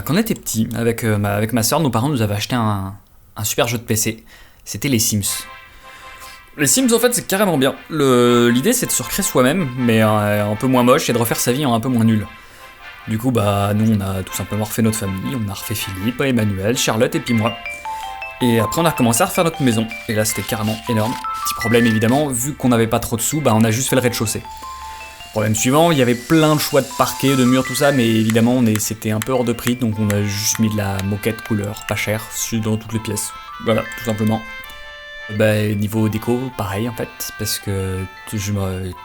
Quand on était petit, avec ma soeur, nos parents nous avaient acheté un super jeu de PC. C'était les Sims. Les Sims, en fait, c'est carrément bien. L'idée, c'est de se recréer soi-même, mais un peu moins moche, et de refaire sa vie en un peu moins nul. Du coup, nous, on a tout simplement refait notre famille. On a refait Philippe, Emmanuel, Charlotte et puis moi. Et après, on a recommencé à refaire notre maison. Et là, c'était carrément énorme. Petit problème, évidemment, vu qu'on n'avait pas trop de sous, on a juste fait le rez-de-chaussée. Problème suivant, il y avait plein de choix de parquet, de murs, tout ça, mais évidemment, c'était un peu hors de prix, donc on a juste mis de la moquette couleur, pas cher, dans toutes les pièces. Voilà, tout simplement. Niveau déco, pareil en fait, parce que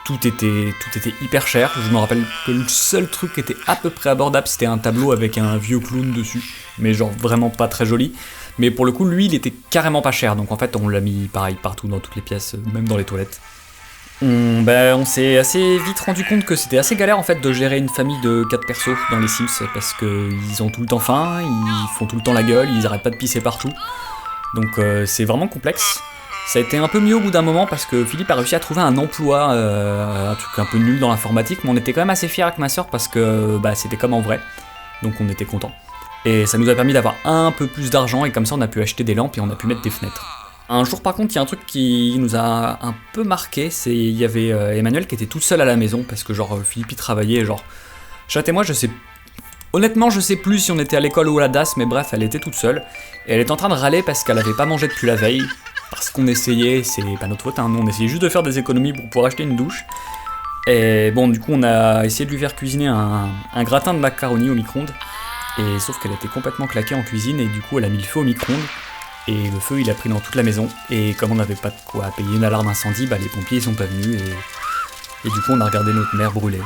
tout était hyper cher. Je me rappelle que le seul truc qui était à peu près abordable, c'était un tableau avec un vieux clown dessus, mais genre vraiment pas très joli. Mais pour le coup, lui, il était carrément pas cher, donc en fait, on l'a mis pareil partout dans toutes les pièces, même dans les toilettes. On s'est assez vite rendu compte que c'était assez galère en fait de gérer une famille de 4 persos dans les Sims, parce qu'ils ont tout le temps faim, ils font tout le temps la gueule, ils arrêtent pas de pisser partout. Donc c'est vraiment complexe. Ça a été un peu mieux au bout d'un moment parce que Philippe a réussi à trouver un emploi, un truc un peu nul dans l'informatique, mais on était quand même assez fiers avec ma soeur parce que c'était comme en vrai, donc on était contents. Et ça nous a permis d'avoir un peu plus d'argent et comme ça on a pu acheter des lampes et on a pu mettre des fenêtres. Un jour par contre il y a un truc qui nous a un peu marqué, c'est il y avait Emmanuel qui était toute seule à la maison parce que Philippe y travaillait, Chat et moi honnêtement je sais plus si on était à l'école ou à la DAS, mais bref elle était toute seule et elle était en train de râler parce qu'elle avait pas mangé depuis la veille, parce qu'on essayait, c'est pas notre faute, nous on essayait juste de faire des économies pour pouvoir acheter une douche. Et bon du coup on a essayé de lui faire cuisiner un gratin de macaroni au micro-ondes, et sauf qu'elle était complètement claquée en cuisine et du coup elle a mis le feu au micro-ondes. Et le feu il a pris dans toute la maison, et comme on n'avait pas de quoi payer une alarme incendie, les pompiers sont pas venus, et du coup on a regardé notre mère brûler.